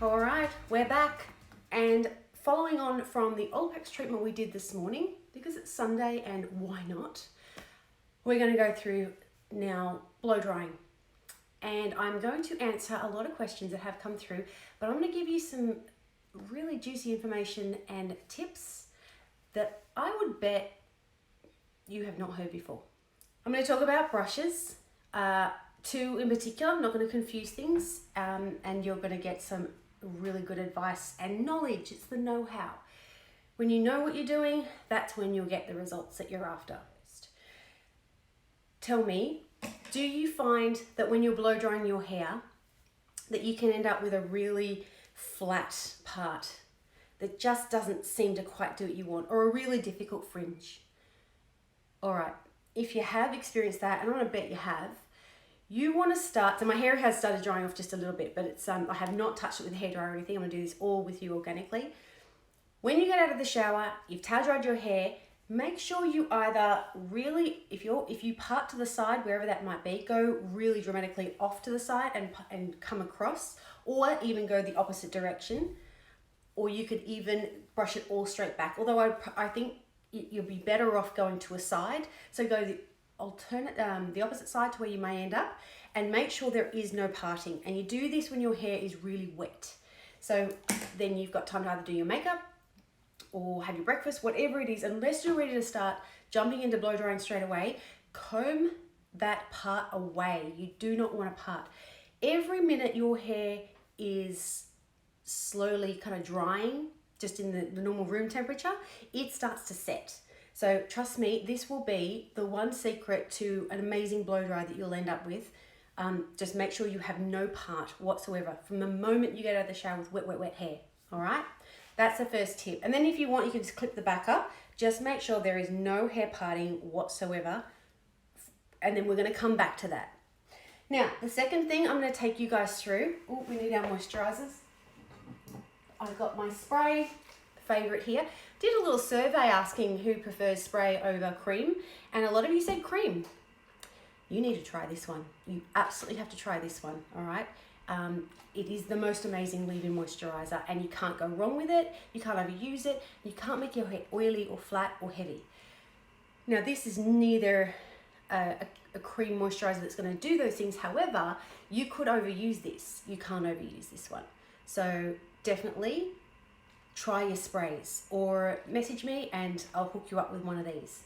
All right, we're back, and following on from the oil wax treatment we did this morning, because it's Sunday and why not, we're going to go through now blow drying. And I'm going to answer a lot of questions that have come through, but I'm going to give you some really juicy information and tips that I would bet you have not heard before. I'm going to talk about brushes, two in particular. I'm not going to confuse things, and you're going to get some really good advice and knowledge. It's the know-how. When you know what you're doing, that's when you'll get the results that you're after. Tell me, do you find that when you're blow drying your hair that you can end up with a really flat part that just doesn't seem to quite do what you want, or a really difficult fringe? All right, if you have experienced that, and I'm gonna bet you have, you wanna start, so my hair has started drying off just a little bit, but it's I have not touched it with a hairdryer or anything. I'm gonna do this all with you organically. When you get out of the shower, you've towel dried your hair, make sure you either really, if you part to the side, wherever that might be, go really dramatically off to the side and come across, or even go the opposite direction, or you could even brush it all straight back. Although I think you'll be better off going to a side. So go the opposite side to where you may end up, and make sure there is no parting. And you do this when your hair is really wet. So then you've got time to either do your makeup or have your breakfast, whatever it is. Unless you're ready to start jumping into blow drying straight away, comb that part away. You do not want to part. Every minute your hair is slowly kind of drying, just in the normal room temperature, it starts to set. So trust me, this will be the one secret to an amazing blow dry that you'll end up with. Just make sure you have no part whatsoever from the moment you get out of the shower with wet hair. All right, that's the first tip. And then if you want, you can just clip the back up. Just make sure there is no hair parting whatsoever, and then we're going to come back to that. Now, the second thing I'm going to take you guys through. Oh, we need our moisturizers. I've got my spray favorite here. Did a little survey asking who prefers spray over cream, and a lot of you said cream. You need to try this one. You absolutely have to try this one. All right. It is the most amazing leave-in moisturizer, and you can't go wrong with it. You can't overuse it. You can't make your hair oily or flat or heavy. Now, this is neither a cream moisturizer that's going to do those things. However, you could overuse this. You can't overuse this one. So definitely try your sprays, or message me and I'll hook you up with one of these.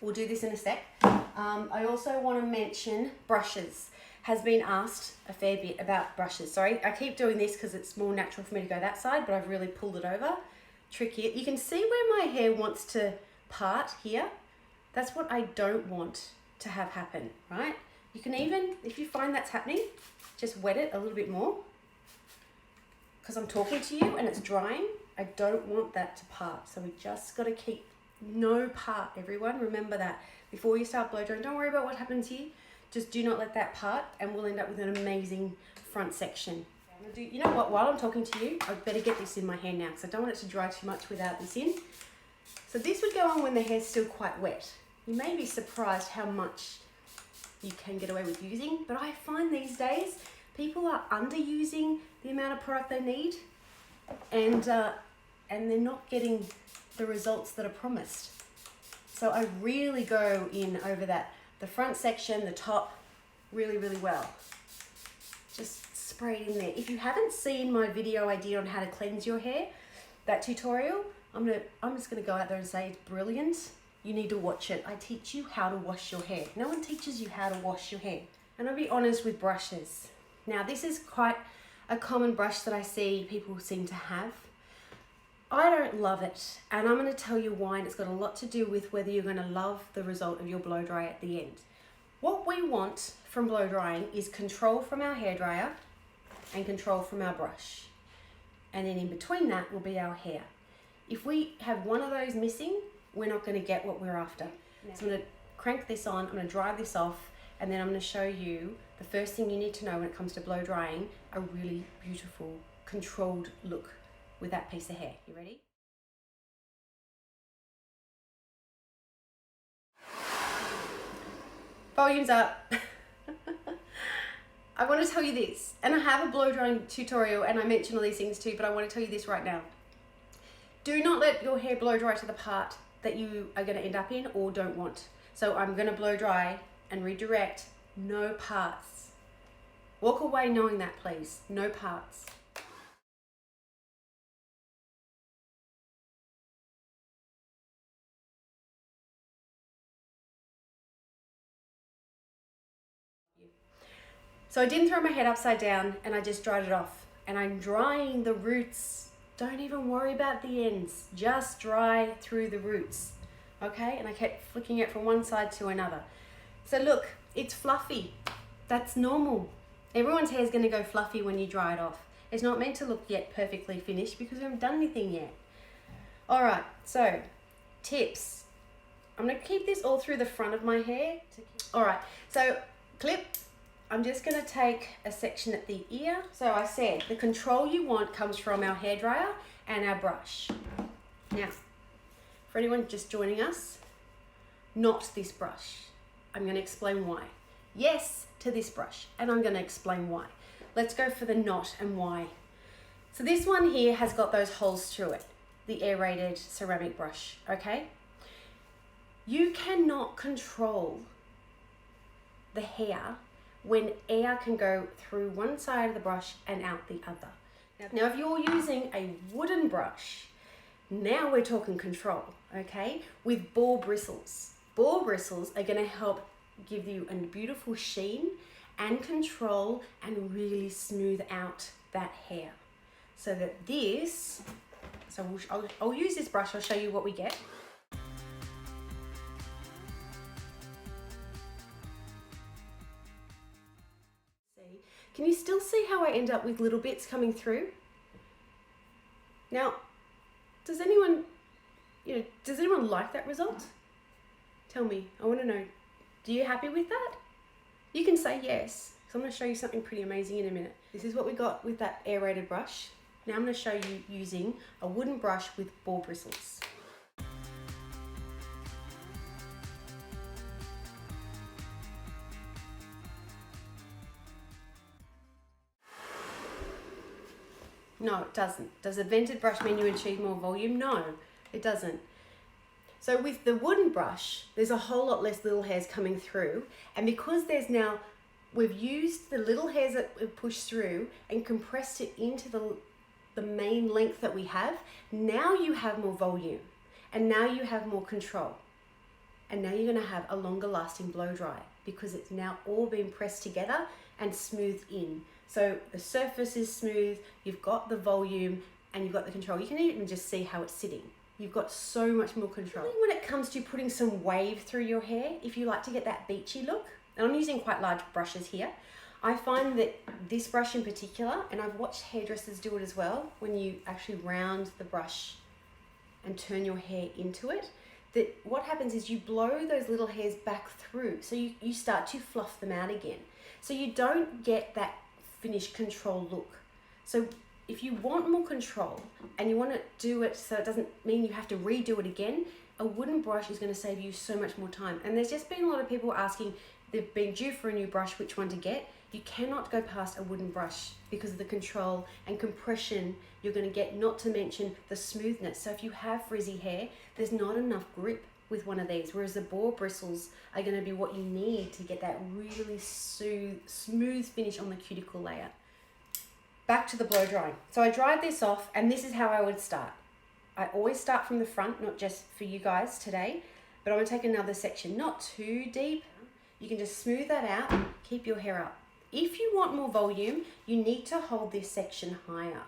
We'll do this in a sec. I also want to mention brushes. Has been asked a fair bit about brushes. Sorry, I keep doing this because it's more natural for me to go that side, but I've really pulled it over. Tricky. You can see where my hair wants to part here. That's what I don't want to have happen, right? You can even, if you find that's happening, just wet it a little bit more, because I'm talking to you and it's drying. I don't want that to part. So we just got to keep no part, everyone. Remember that. Before you start blow drying, don't worry about what happens here. Just do not let that part, and we'll end up with an amazing front section. You know what, while I'm talking to you, I better get this in my hair now, because I don't want it to dry too much without this in. So this would go on when the hair's still quite wet. You may be surprised how much you can get away with using, but I find these days people are underusing the amount of product they need, and they're not getting the results that are promised. So I really go in over the front section, the top, really, really well. Just spray it in there. If you haven't seen my video I did on how to cleanse your hair, that tutorial, I'm just gonna go out there and say it's brilliant. You need to watch it. I teach you how to wash your hair. No one teaches you how to wash your hair. And I'll be honest with brushes. Now, this is quite a common brush that I see people seem to have. I don't love it, and I'm going to tell you why, and it's got a lot to do with whether you're going to love the result of your blow dry at the end. What we want from blow drying is control from our hairdryer and control from our brush. And then in between that will be our hair. If we have one of those missing, we're not going to get what we're after. No. So I'm going to crank this on, I'm going to dry this off, and then I'm going to show you the first thing you need to know when it comes to blow drying, a really beautiful, controlled look with that piece of hair. You ready? Volume's up. I want to tell you this, and I have a blow drying tutorial and I mention all these things too, but I want to tell you this right now. Do not let your hair blow dry to the part that you are going to end up in or don't want. So I'm going to blow dry and redirect, no parts. Walk away knowing that, please. No parts. So I didn't throw my head upside down and I just dried it off. And I'm drying the roots. Don't even worry about the ends. Just dry through the roots. Okay? And I kept flicking it from one side to another. So look, it's fluffy. That's normal. Everyone's hair is going to go fluffy when you dry it off. It's not meant to look yet perfectly finished because we haven't done anything yet. Alright, so tips. I'm going to keep this all through the front of my hair. Alright, so clip. I'm just going to take a section at the ear. So I said the control you want comes from our hairdryer and our brush. Now, for anyone just joining us, not this brush. I'm going to explain why. Yes to this brush, and I'm going to explain why. Let's go for the not and why. So this one here has got those holes through it, the aerated ceramic brush, okay? You cannot control the hair when air can go through one side of the brush and out the other. Now, if you're using a wooden brush, now we're talking control, okay? With boar bristles. Boar bristles are gonna help give you a beautiful sheen and control and really smooth out that hair. So that this, I'll use this brush, I'll show you what we get. Can you still see how I end up with little bits coming through? Now, does anyone like that result? Tell me, I want to know, are you happy with that? You can say yes, because I'm going to show you something pretty amazing in a minute. This is what we got with that aerated brush. Now I'm going to show you using a wooden brush with boar bristles. No, it doesn't. Does a vented brush mean you achieve more volume? No, it doesn't. So with the wooden brush, there's a whole lot less little hairs coming through. And because we've used the little hairs that we pushed through and compressed it into the main length that we have, now you have more volume and now you have more control. And now you're gonna have a longer lasting blow dry because it's now all been pressed together and smoothed in. So the surface is smooth, you've got the volume and you've got the control. You can even just see how it's sitting. You've got so much more control. When it comes to putting some wave through your hair, if you like to get that beachy look, and I'm using quite large brushes here, I find that this brush in particular, and I've watched hairdressers do it as well, when you actually round the brush and turn your hair into it, that what happens is you blow those little hairs back through. So you start to fluff them out again. So you don't get that finished control look. So if you want more control and you want to do it so it doesn't mean you have to redo it again, a wooden brush is going to save you so much more time. And there's just been a lot of people asking, they've been due for a new brush, which one to get. You cannot go past a wooden brush because of the control and compression you're going to get, not to mention the smoothness. So if you have frizzy hair, there's not enough grip with one of these, whereas the boar bristles are going to be what you need to get that really smooth finish on the cuticle layer. Back to the blow drying. So I dried this off, and this is how I would start. I always start from the front, not just for you guys today, but I'm going to take another section, not too deep. You can just smooth that out, keep your hair up. If you want more volume, you need to hold this section higher.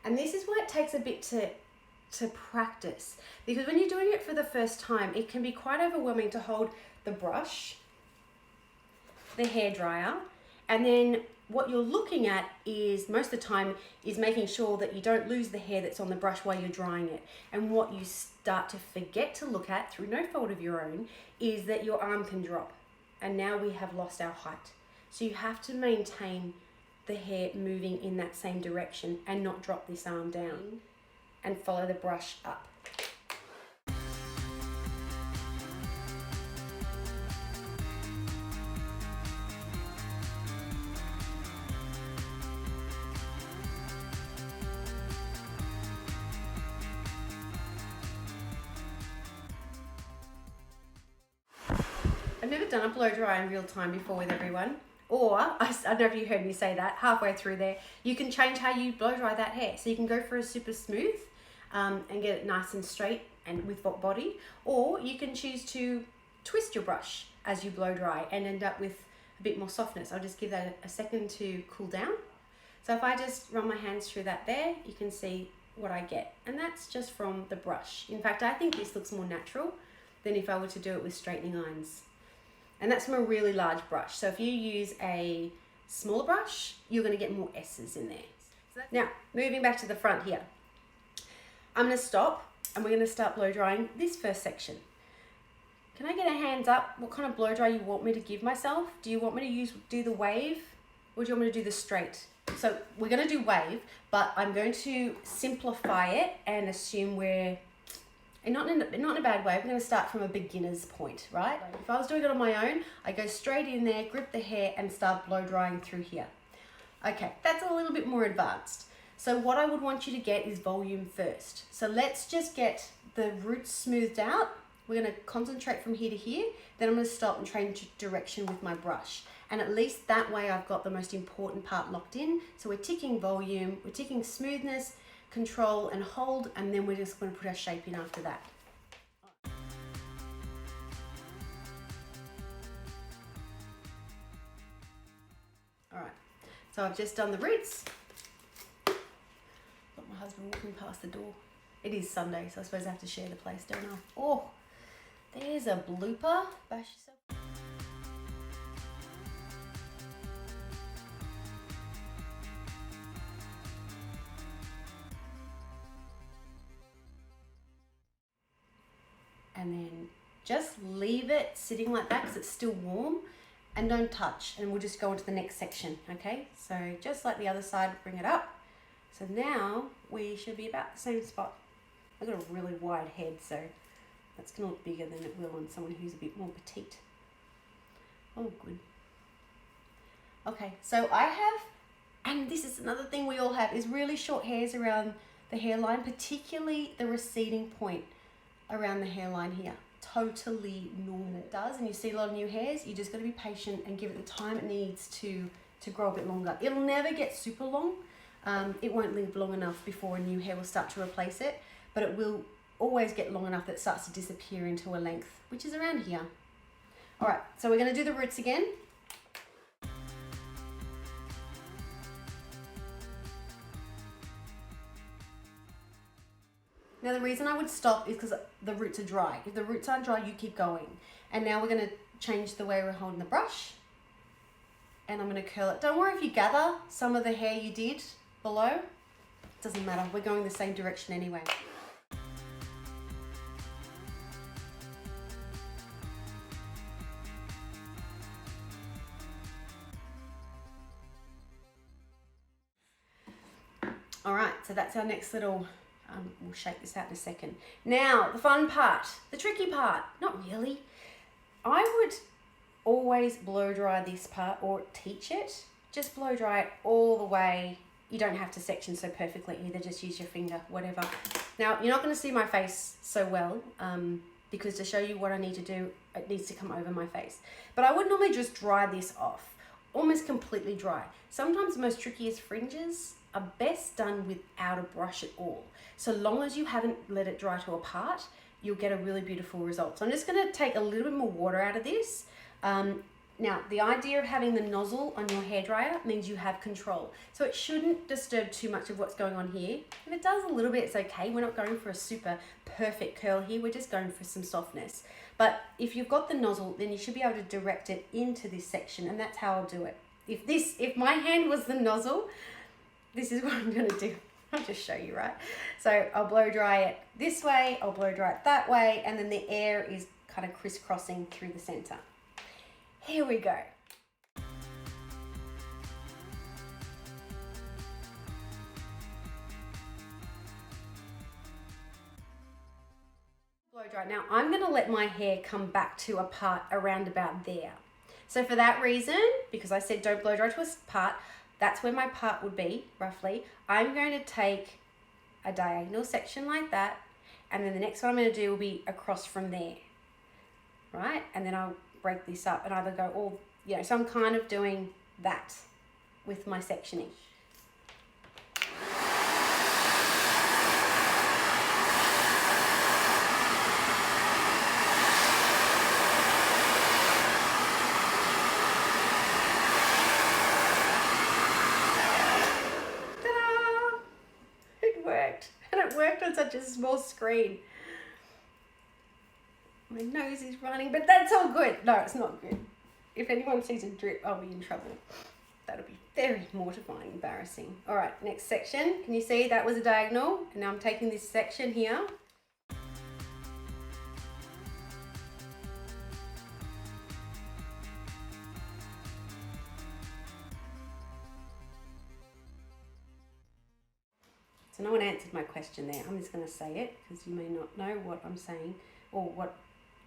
And this is why it takes a bit to practice, because when you're doing it for the first time, it can be quite overwhelming to hold the brush, the hairdryer, and then what you're looking at is most of the time is making sure that you don't lose the hair that's on the brush while you're drying it. And what you start to forget to look at through no fault of your own is that your arm can drop, and now we have lost our height. So you have to maintain the hair moving in that same direction and not drop this arm down and follow the brush up. I've never done a blow dry in real time before with everyone. Or, I don't know if you heard me say that, halfway through there, you can change how you blow dry that hair. So you can go for a super smooth and get it nice and straight and with body. Or you can choose to twist your brush as you blow dry and end up with a bit more softness. I'll just give that a second to cool down. So if I just run my hands through that there, you can see what I get. And that's just from the brush. In fact, I think this looks more natural than if I were to do it with straightening irons. And that's from a really large brush. So if you use a smaller brush, you're going to get more S's in there. Now, moving back to the front here. I'm going to stop and we're going to start blow drying this first section. Can I get a hands up what kind of blow dry you want me to give myself? Do you want me to do the wave or do you want me to do the straight? So we're going to do wave, but I'm going to simplify it and assume we're not in a bad way. We're going to start from a beginner's point, right? If I was doing it on my own, I go straight in there, grip the hair and start blow drying through here. Okay, that's a little bit more advanced. So what I would want you to get is volume first. So let's just get the roots smoothed out. We're going to concentrate from here to here. Then I'm going to stop and change direction with my brush. And at least that way I've got the most important part locked in. So we're ticking volume, we're ticking smoothness, control and hold, and then we're just going to put our shape in after that. All right, so I've just done the roots. Got my husband walking past the door. It is Sunday, so I suppose I have to share the place, don't I? Oh, there's a blooper. Bash yourself. And then just leave it sitting like that because it's still warm and don't touch, and we'll just go on to the next section. Okay, so just like the other side, bring it up. So now we should be about the same spot. I've got a really wide head, so that's gonna look bigger than it will on someone who's a bit more petite. Oh, good. Okay, so I have, and this is another thing we all have, is really short hairs around the hairline, particularly the receding point around the hairline here. Totally normal. It does, and you see a lot of new hairs, you just got to be patient and give it the time it needs to grow a bit longer. It'll never get super long. It won't live long enough before a new hair will start to replace it, but it will always get long enough that it starts to disappear into a length, which is around here. All right, so we're going to do the roots again. Now the reason I would stop is because the roots are dry. If the roots aren't dry, you keep going. And now we're going to change the way we're holding the brush. And I'm going to curl it. Don't worry if you gather some of the hair you did below. It doesn't matter. We're going the same direction anyway. All right, so that's our next little, we'll shake this out in a second. Now, the fun part, the tricky part, not really. I would always blow dry this part or teach it. Just blow dry it all the way. You don't have to section so perfectly either, just use your finger, whatever. Now, you're not gonna see my face so well because to show you what I need to do, it needs to come over my face. But I would normally just dry this off, almost completely dry. Sometimes the most trickiest fringes are best done without a brush at all. So long as you haven't let it dry to a part, you'll get a really beautiful result. So I'm just gonna take a little bit more water out of this. Now, the idea of having the nozzle on your hairdryer means you have control. So it shouldn't disturb too much of what's going on here. If it does a little bit, it's okay. We're not going for a super perfect curl here. We're just going for some softness. But if you've got the nozzle, then you should be able to direct it into this section, and that's how I'll do it. If my hand was the nozzle, this is what I'm gonna do. I'll just show you, right? So I'll blow dry it this way, I'll blow dry it that way, and then the air is kind of crisscrossing through the center. Here we go. Blow dry. Now I'm gonna let my hair come back to a part around about there. So for that reason, because I said don't blow dry to a part, that's where my part would be, roughly. I'm going to take a diagonal section like that, and then the next one I'm going to do will be across from there, right? And then I'll break this up and either go all, so I'm kind of doing that with my sectioning. Ta-da! It worked, and it worked on such a small screen. My nose is running, but that's all good. No, it's not good. If anyone sees a drip, I'll be in trouble. That'll be very mortifying, embarrassing. All right, next section. Can you see that was a diagonal? And now I'm taking this section here. So no one answered my question there. I'm just going to say it because you may not know what I'm saying or what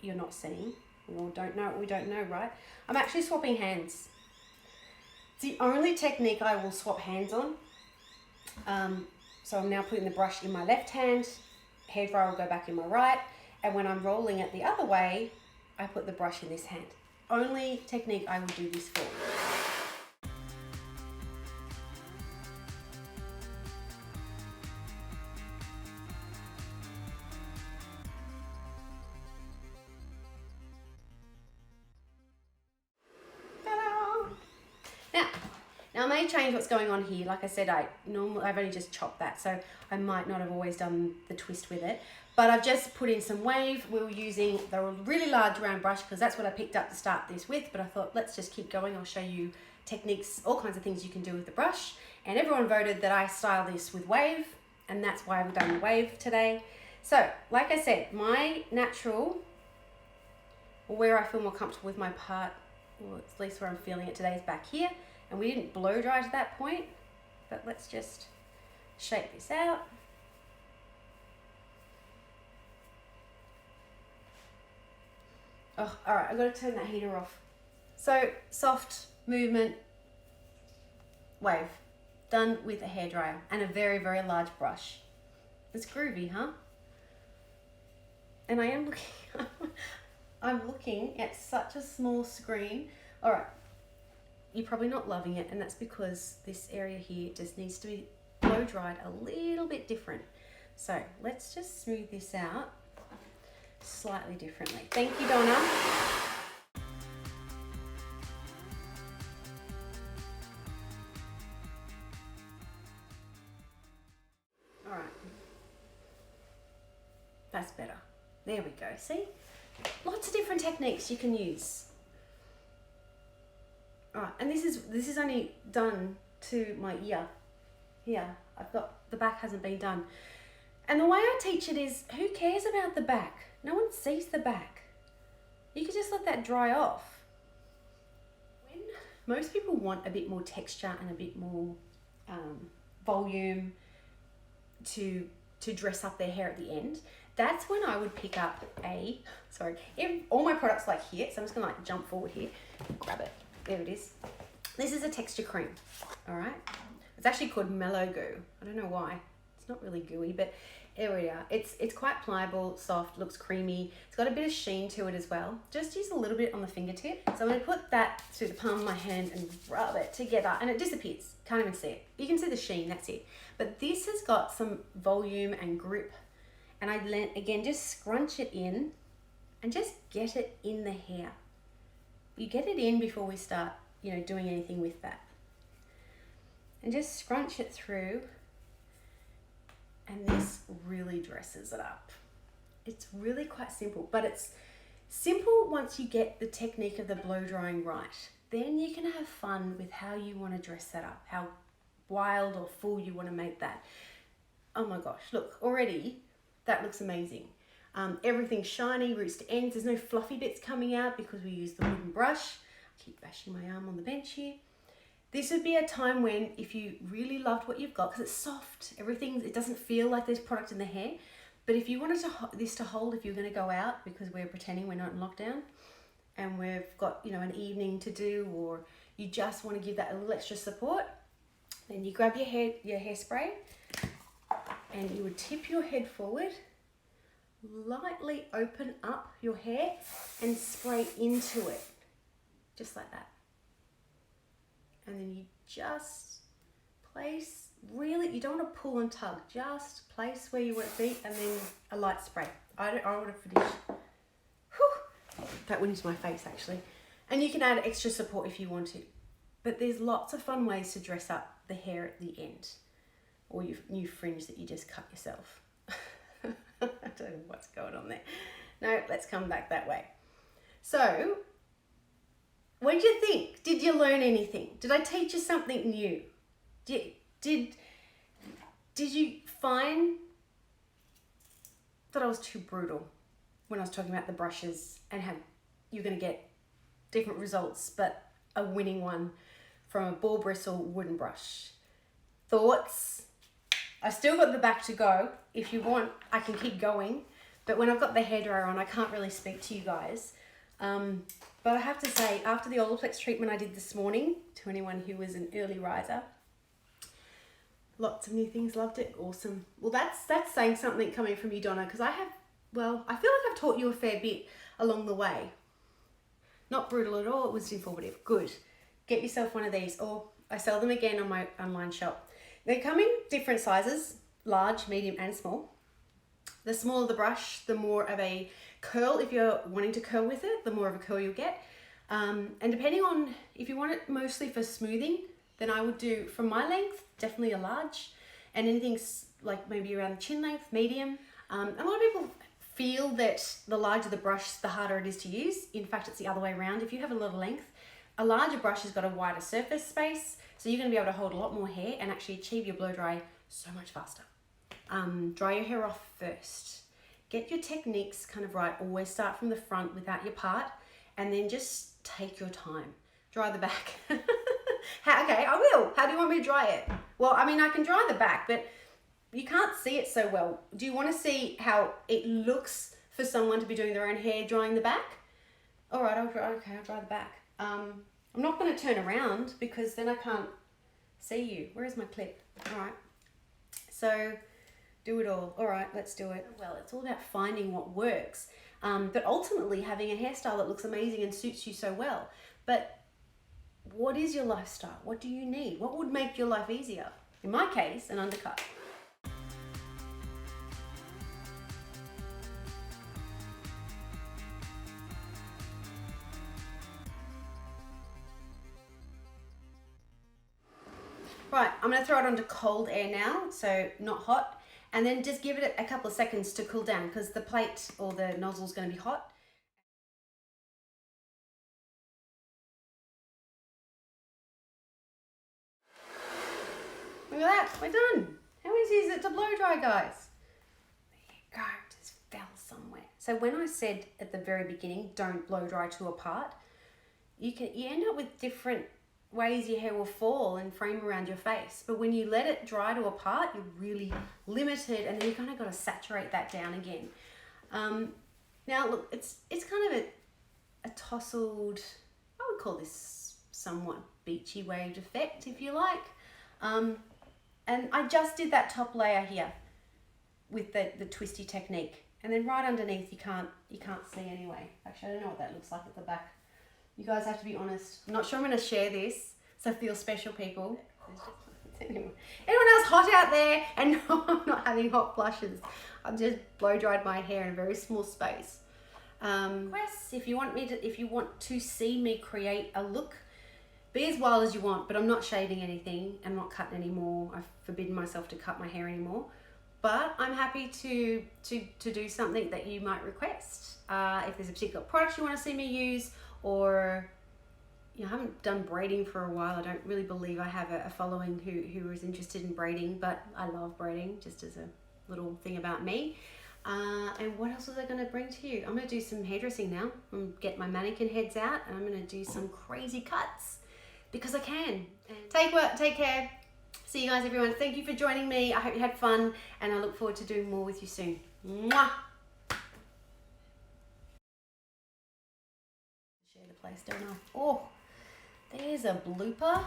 you're not seeing. We all don't know what we don't know, right? I'm actually swapping hands. It's the only technique I will swap hands on. So I'm now putting the brush in my left hand, hairdryer will go back in my right, and when I'm rolling it the other way, I put the brush in this hand. Only technique I will do this for. Now I may change what's going on here. Like I said, I've only just chopped that, so I might not have always done the twist with it. But I've just put in some wave. We were using the really large round brush because that's what I picked up to start this with. But I thought, let's just keep going. I'll show you techniques, all kinds of things you can do with the brush. And everyone voted that I style this with wave, and that's why we've done the wave today. So, like I said, my natural, or where I feel more comfortable with my part, or at least where I'm feeling it today, is back here. And we didn't blow dry to that point, but let's just shake this out. Oh, all right, I've got to turn that heater off. So, soft movement, wave, done with a hairdryer and a very, very large brush. It's groovy, huh? And I am looking, I'm looking at such a small screen. All right. You're probably not loving it, and that's because this area here just needs to be blow dried a little bit different. So let's just smooth this out slightly differently. Thank you, Donna. All right, that's better. There we go, see? Lots of different techniques you can use. All right, and this is only done to my ear. Here, I've got, the back hasn't been done. And the way I teach it is, who cares about the back? No one sees the back. You can just let that dry off. When most people want a bit more texture and a bit more volume to dress up their hair at the end, that's when I would pick up all my products like here, so I'm just gonna like jump forward here, grab it. There it is. This is a texture cream, all right? It's actually called Mellow Goo. I don't know why. It's not really gooey, but there we are. It's quite pliable, soft, looks creamy. It's got a bit of sheen to it as well. Just use a little bit on the fingertip. So I'm gonna put that through the palm of my hand and rub it together, and it disappears. Can't even see it. You can see the sheen, that's it. But this has got some volume and grip, and again, just scrunch it in and just get it in the hair. You get it in before we start, doing anything with that. And just scrunch it through, and this really dresses it up. It's really quite simple, but it's simple once you get the technique of the blow drying right. Then you can have fun with how you want to dress that up, how wild or full you want to make that. Oh my gosh, look, already that looks amazing. Everything's shiny, roots to ends. There's no fluffy bits coming out because we use the wooden brush. I keep bashing my arm on the bench here. This would be a time when, if you really loved what you've got, because it's soft, it doesn't feel like there's product in the hair. But if you wanted this to hold, if you're going to go out, because we're pretending we're not in lockdown, and we've got an evening to do, or you just want to give that a little extra support, then you grab your hairspray, and you would tip your head forward, lightly open up your hair and spray into it. just like that. And then you just place, really, you don't want to pull and tug, just place where you want it to be, and then a light spray. I would have finished. Whew. That went into my face actually. And you can add extra support if you want to. But there's lots of fun ways to dress up the hair at the end, or your new fringe that you just cut yourself. I don't know what's going on there. No, let's come back that way. So, what did you think? Did you learn anything? Did I teach you something new? Did you find that I was too brutal when I was talking about the brushes and how you're going to get different results, but a winning one from a ball bristle wooden brush? Thoughts? I still got the back to go. If you want, I can keep going. But when I've got the hairdryer on, I can't really speak to you guys. But I have to say, after the Olaplex treatment I did this morning, to anyone who was an early riser, lots of new things, loved it, awesome. Well, that's saying something coming from you, Donna, because I feel like I've taught you a fair bit along the way. Not brutal at all, it was informative. Good. Get yourself one of these, or I sell them again on my online shop. They come in different sizes, large, medium, and small. The smaller the brush, the more of a curl, if you're wanting to curl with it, the more of a curl you'll get. And depending on, if you want it mostly for smoothing, then I would do, from my length, definitely a large, and anything like maybe around the chin length, medium. A lot of people feel that the larger the brush, the harder it is to use. In fact, it's the other way around. If you have a lot of length, a larger brush has got a wider surface space, so you're going to be able to hold a lot more hair and actually achieve your blow dry so much faster. Dry your hair off first. Get your techniques kind of right. Always start from the front without your part, and then just take your time. Dry the back. Okay, I will. How do you want me to dry it? Well, I mean, I can dry the back, but you can't see it so well. Do you want to see how it looks for someone to be doing their own hair drying the back? All right, I'll dry the back. I'm not going to turn around because then I can't see you. Where is my clip? All right. So do it all. All right, let's do it. Well, it's all about finding what works. But ultimately having a hairstyle that looks amazing and suits you so well. But what is your lifestyle? What do you need? What would make your life easier? In my case, an undercut. Right, I'm going to throw it onto cold air now, so not hot, and then just give it a couple of seconds to cool down because the plate or the nozzle is going to be hot. Look at that, we're done. How easy is it to blow dry, guys? There you go, it just fell somewhere. So when I said at the very beginning, don't blow dry to a part, you end up with different ways your hair will fall and frame around your face. But when you let it dry to a part, you're really limited, and then you kind of got to saturate that down again. Now look, it's kind of a tousled, I would call this somewhat beachy waved effect, if you like. And I just did that top layer here with the twisty technique, and then right underneath you can't see anyway. Actually, I don't know what that looks like at the back. You guys have to be honest. I'm not sure I'm going to share this, so feel special, people. Anyone else hot out there? And no, I'm not having hot flushes. I've just blow dried my hair in a very small space. Requests, if you want to see me create a look, be as wild as you want, but I'm not shaving anything. I'm not cutting anymore. I've forbidden myself to cut my hair anymore. But I'm happy to do something that you might request. If there's a particular product you want to see me use, or I haven't done braiding for a while. I don't really believe I have a following who is interested in braiding, but I love braiding, just as a little thing about me. And what else was I going to bring to you? I'm going to do some hairdressing now. I'm going to get my mannequin heads out, and I'm going to do some crazy cuts because I can. And take care. See you guys, everyone. Thank you for joining me. I hope you had fun, and I look forward to doing more with you soon. Mwah! Share the place, don't I? Oh, there's a blooper.